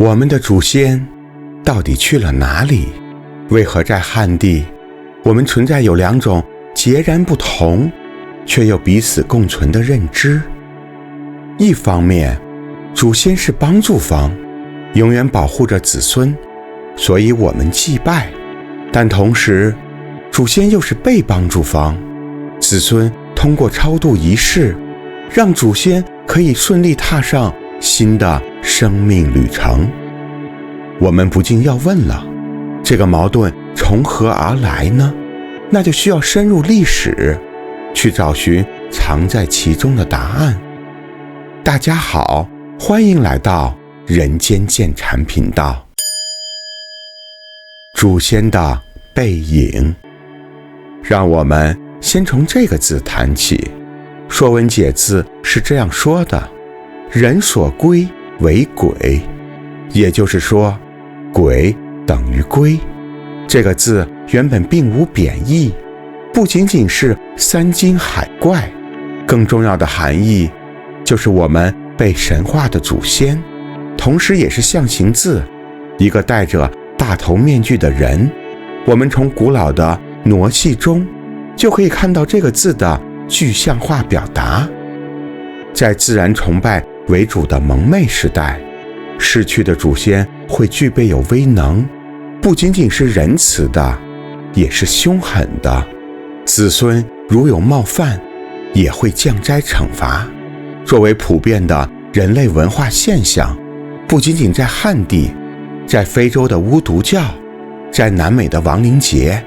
我们的祖先到底去了哪里？为何在汉地，我们存在有两种截然不同，却又彼此共存的认知？一方面，祖先是帮助方，永远保护着子孙，所以我们祭拜；但同时，祖先又是被帮助方，子孙通过超度仪式，让祖先可以顺利踏上新的生命旅程。我们不禁要问了，这个矛盾从何而来呢？那就需要深入历史，去找寻藏在其中的答案。大家好，欢迎来到人间见禅频道。祖先的背影，让我们先从这个字谈起。说文解字是这样说的：人所归为鬼，也就是说，鬼等于归。这个字原本并无贬义，不仅仅是山精海怪，更重要的含义就是我们被神化的祖先，同时也是象形字，一个戴着大头面具的人。我们从古老的傩戏中就可以看到这个字的具象化表达。在自然崇拜为主的蒙昧时代，逝去的祖先会具备有威能，不仅仅是仁慈的，也是凶狠的。子孙如有冒犯，也会降灾惩罚。作为普遍的人类文化现象，不仅仅在汉地，在非洲的巫毒教，在南美的亡灵节，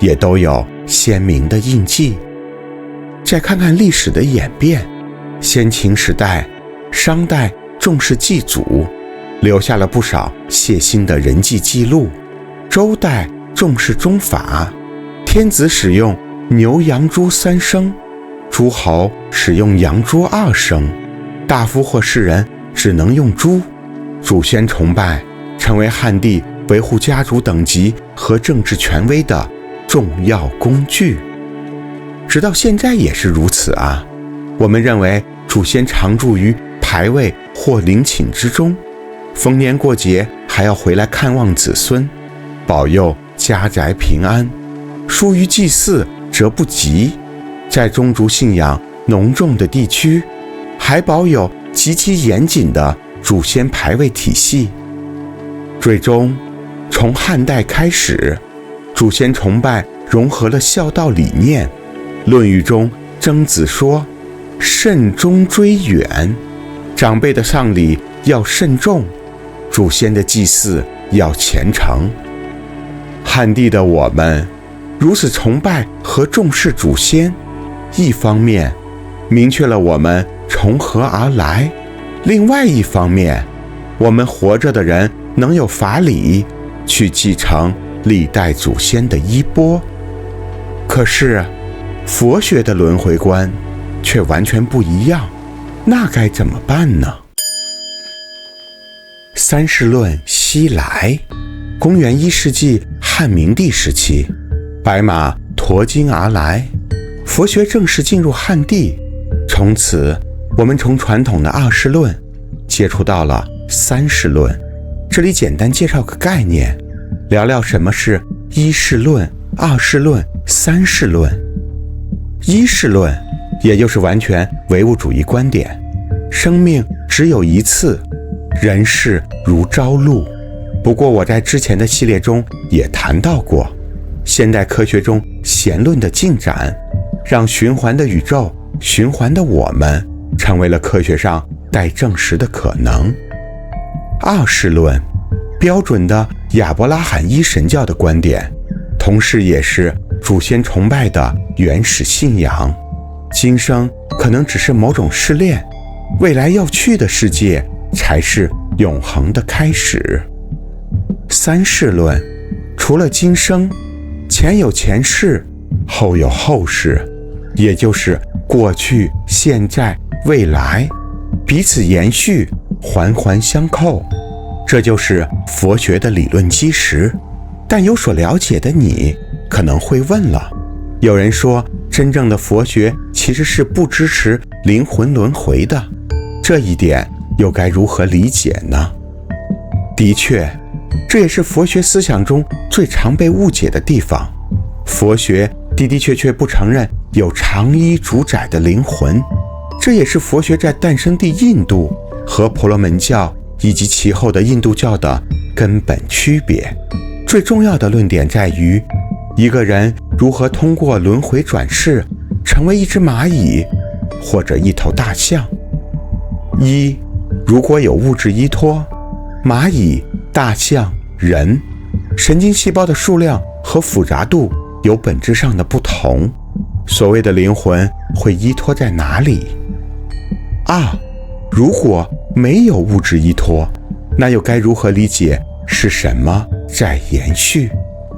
也都有鲜明的印记。再看看历史的演变，先秦时代，商代重视祭祖，留下了不少血腥的人祭记录。周代重视宗法，天子使用牛羊猪3牲，诸侯使用羊猪2牲，大夫或士人只能用猪。祖先崇拜成为汉地维护家族等级和政治权威的重要工具。直到现在也是如此啊。我们认为祖先常住于牌位或陵寝之中，逢年过节还要回来看望子孙，保佑家宅平安。疏于祭祀则不吉。在宗族信仰浓重的地区，还保有极其严谨的祖先牌位体系。最终，从汉代开始，祖先崇拜融合了孝道理念。论语中曾子说：慎终追远，长辈的丧礼要慎重，祖先的祭祀要虔诚。汉地的我们如此崇拜和重视祖先，一方面明确了我们从何而来，另外一方面，我们活着的人能有法理去继承历代祖先的衣钵。可是佛学的轮回观却完全不一样，那该怎么办呢？三世论西来。公元1世纪汉明帝时期，白马驮经而来，佛学正式进入汉地。从此，我们从传统的二世论接触到了三世论。这里简单介绍个概念，聊聊什么是一世论、二世论、三世论。一世论也就是完全唯物主义观点，生命只有一次，人世如朝露。不过我在之前的系列中也谈到过，现代科学中弦论的进展，让循环的宇宙、循环的我们成为了科学上待证实的可能。二世论，标准的亚伯拉罕一神教的观点，同时也是祖先崇拜的原始信仰。今生可能只是某种试炼，未来要去的世界才是永恒的开始。三世论，除了今生，前有前世，后有后世，也就是过去、现在、未来，彼此延续，环环相扣。这就是佛学的理论基石。但有所了解的你可能会问了，有人说真正的佛学其实是不支持灵魂轮回的，这一点又该如何理解呢？的确，这也是佛学思想中最常被误解的地方。佛学的确不承认有长衣主宰的灵魂，这也是佛学在诞生地印度和婆罗门教以及其后的印度教的根本区别。最重要的论点在于，一个人如何通过轮回转世成为一只蚂蚁或者一头大象。一，如果有物质依托，蚂蚁、大象、人，神经细胞的数量和复杂度有本质上的不同。所谓的灵魂会依托在哪里？二，如果没有物质依托，那又该如何理解是什么在延续？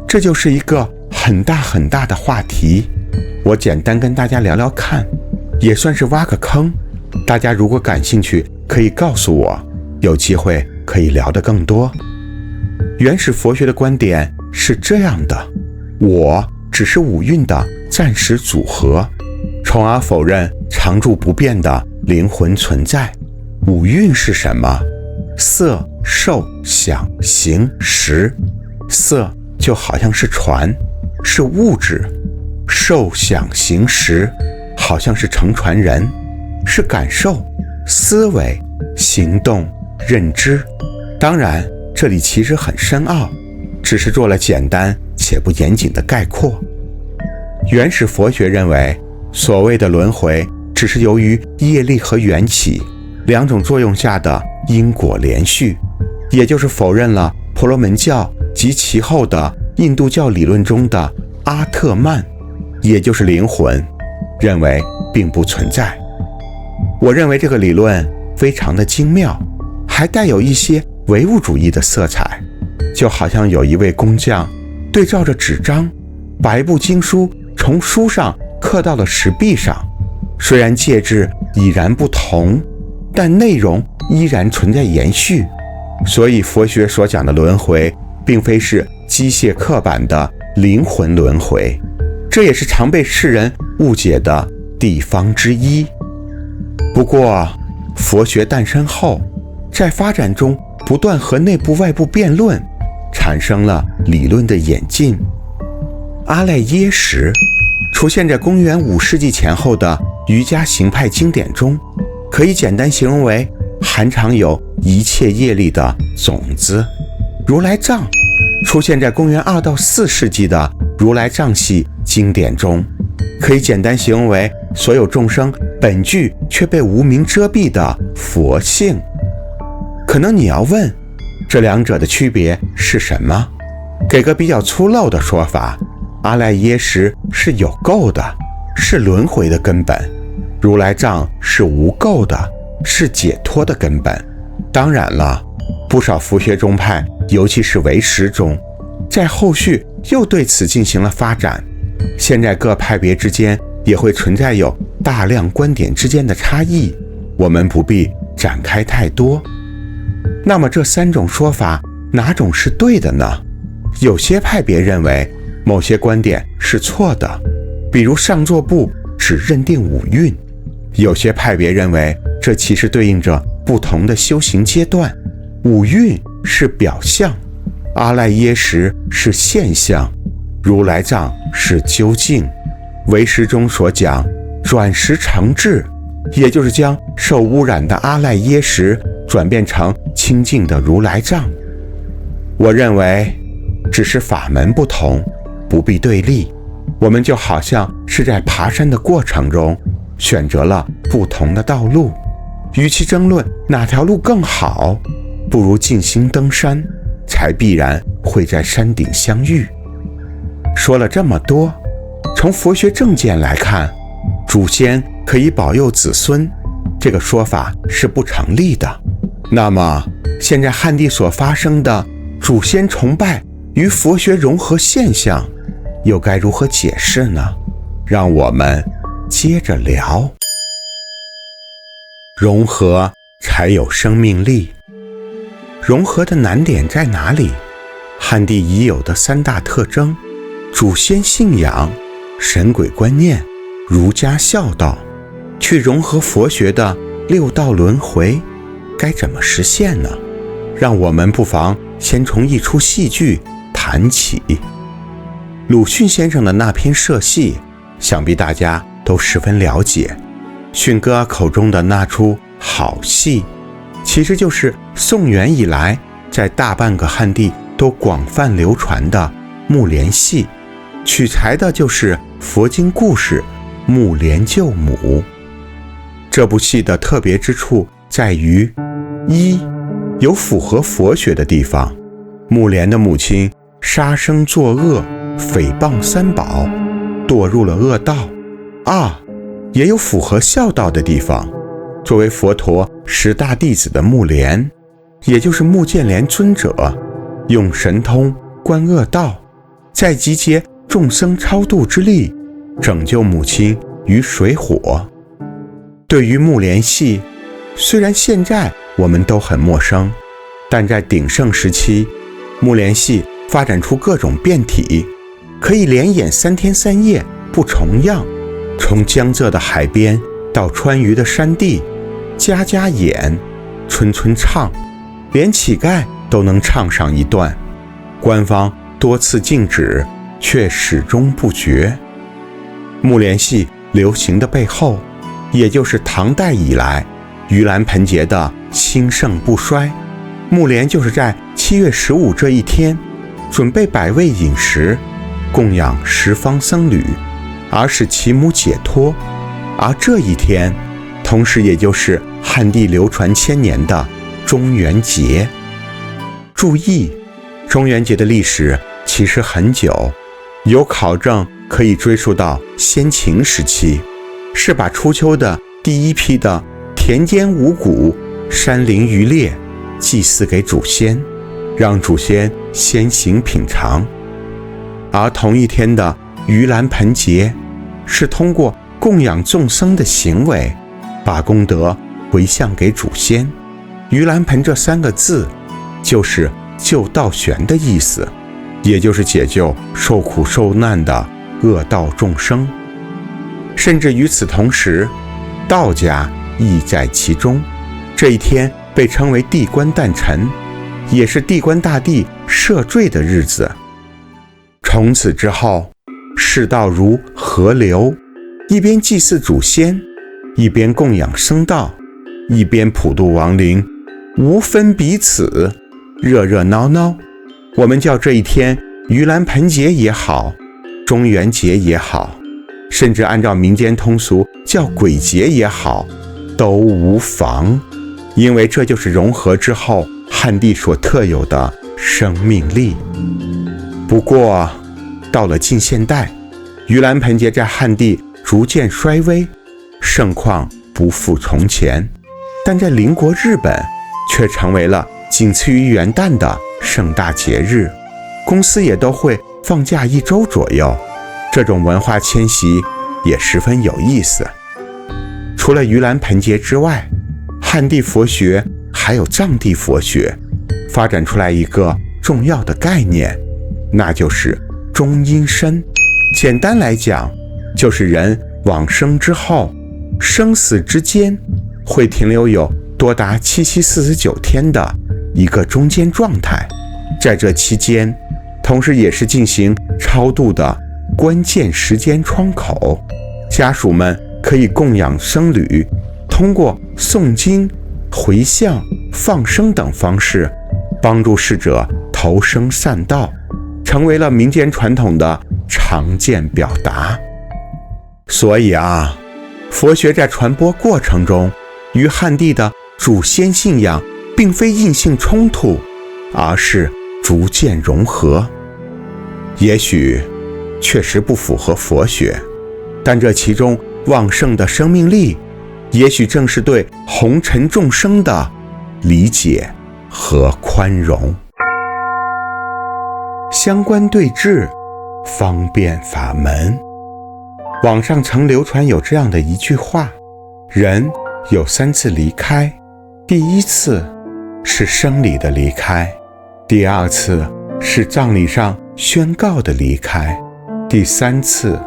这就是一个很大的话题。我简单跟大家聊聊看，也算是挖个坑。大家如果感兴趣，可以告诉我，有机会可以聊得更多。原始佛学的观点是这样的：我只是五蕴的暂时组合，从而否认常住不变的灵魂存在。五蕴是什么？色、受、想、行、识。色就好像是船，是物质；受、想、行、识好像是乘船人，是感受、思维、行动、认知。当然，这里其实很深奥，只是做了简单且不严谨的概括。原始佛学认为，所谓的轮回只是由于业力和缘起两种作用下的因果连续，也就是否认了婆罗门教及其后的印度教理论中的阿特曼，也就是灵魂，认为并不存在。我认为这个理论非常的精妙，还带有一些唯物主义的色彩，就好像有一位工匠对照着纸张，把一部经书从书上刻到了石壁上，虽然介质已然不同，但内容依然存在延续。所以佛学所讲的轮回并非是机械刻板的灵魂轮回，这也是常被世人误解的地方之一。不过佛学诞生后，在发展中不断和内部外部辩论，产生了理论的演进。阿赖耶识出现在公元5世纪前后的瑜伽行派经典中，可以简单形容为含藏有一切业力的种子。如来藏出现在公元2到4世纪的如来藏系经典中，可以简单形容为所有众生本具却被无明遮蔽的佛性。可能你要问，这两者的区别是什么？给个比较粗陋的说法，阿赖耶识是有垢的，是轮回的根本；如来藏是无垢的，是解脱的根本。当然了，不少佛学宗派，尤其是唯识宗，在后续又对此进行了发展。现在各派别之间也会存在有大量观点之间的差异，我们不必展开太多。那么这三种说法哪种是对的呢？有些派别认为某些观点是错的，比如上座部只认定五蕴；有些派别认为这其实对应着不同的修行阶段，五蕴是表象，阿赖耶识是现象，如来藏是究竟。唯识中所讲转识成智，也就是将受污染的阿赖耶识转变成清净的如来藏。我认为只是法门不同，不必对立。我们就好像是在爬山的过程中选择了不同的道路，与其争论哪条路更好，不如静心登山，才必然会在山顶相遇。说了这么多，从佛学正见来看，祖先可以保佑子孙，这个说法是不成立的。那么现在汉地所发生的祖先崇拜与佛学融合现象又该如何解释呢？让我们接着聊。融合才有生命力。融合的难点在哪里？汉地已有的三大特征：祖先信仰、神鬼观念、儒家孝道，去融合佛学的六道轮回，该怎么实现呢？让我们不妨先从一出戏剧谈起。鲁迅先生的那篇社戏，想必大家都十分了解。迅哥口中的那出好戏，其实就是宋元以来在大半个汉地都广泛流传的木莲戏，取材的就是佛经故事木莲救母。这部戏的特别之处在于，一，有符合佛学的地方，木莲的母亲杀生作恶，诽谤三宝，堕入了恶道；二，也有符合孝道的地方，作为佛陀10大弟子的木莲，也就是目犍连尊者，用神通观恶道，再集结众生超度之力，拯救母亲于水火。对于木莲戏，虽然现在我们都很陌生，但在鼎盛时期，木莲戏发展出各种变体，可以连演3天3夜不重样，从江浙的海边到川渝的山地，家家演，村村唱，连乞丐都能唱上一段。官方多次禁止，却始终不绝。木莲戏流行的背后，也就是唐代以来盂兰盆节的兴盛不衰。木莲就是在7月15这一天，准备百味饮食，供养十方僧侣，而使其母解脱。而这一天，同时也就是汉地流传1000年的中元节。注意，中元节的历史其实很久，有考证可以追溯到先秦时期，是把初秋的第一批的田间五谷、山林渔猎祭祀给祖先，让祖先先行品尝。而同一天的盂兰盆节，是通过供养众生的行为，把功德回向给祖先。盂兰盆这3个字，就是救道玄的意思，也就是解救受苦受难的恶道众生。甚至与此同时，道家亦在其中。这一天被称为地官诞辰，也是地官大帝赦罪的日子。从此之后，世道如河流，一边祭祀祖先，一边供养僧道，一边普度亡灵，无分彼此，热热闹闹。我们叫这一天盂兰盆节也好，中元节也好，甚至按照民间通俗叫鬼节也好，都无妨，因为这就是融合之后汉地所特有的生命力。不过到了近现代，盂兰盆节在汉地逐渐衰微，盛况不复从前，但在邻国日本却成为了仅次于元旦的盛大节日，公司也都会放假1周左右。这种文化迁徙也十分有意思。除了盂兰盆节之外，汉地佛学还有藏地佛学，发展出来一个重要的概念，那就是中阴身。简单来讲，就是人往生之后，生死之间会停留有多达7749天的一个中间状态。在这期间，同时也是进行超度的关键时间窗口，家属们可以供养僧侣，通过诵经、回向、放生等方式，帮助逝者投生善道，成为了民间传统的常见表达。所以佛学在传播过程中，与汉地的祖先信仰并非硬性冲突，而是逐渐融合。也许确实不符合佛学，但这其中旺盛的生命力，也许正是对红尘众生的理解和宽容。相关对治，方便法门。网上曾流传有这样的一句话：人有3次离开，第1次是生理的离开，第2次是葬礼上宣告的离开，第3次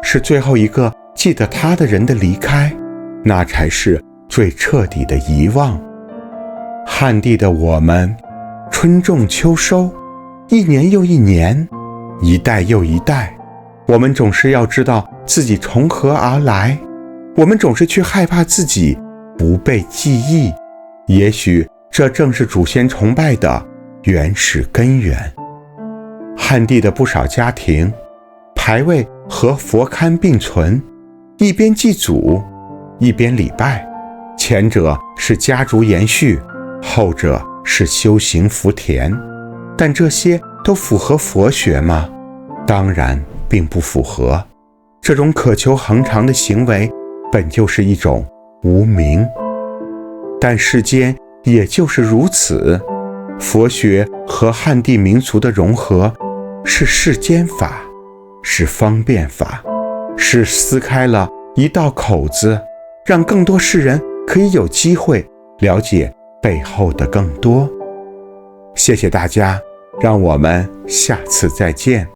是最后一个记得他的人的离开，那才是最彻底的遗忘。汉地的我们春种秋收，一年又一年，一代又一代，我们总是要知道自己从何而来，我们总是去害怕自己不被记忆，也许这正是祖先崇拜的原始根源。汉地的不少家庭牌位和佛龛并存，一边祭祖，一边礼拜，前者是家族延续，后者是修行福田。但这些都符合佛学吗？当然并不符合。这种渴求恒长的行为本就是一种无明。但世间也就是如此，佛学和汉地民俗的融合是世间法，是方便法，是撕开了一道口子，让更多世人可以有机会了解背后的更多。谢谢大家，让我们下次再见。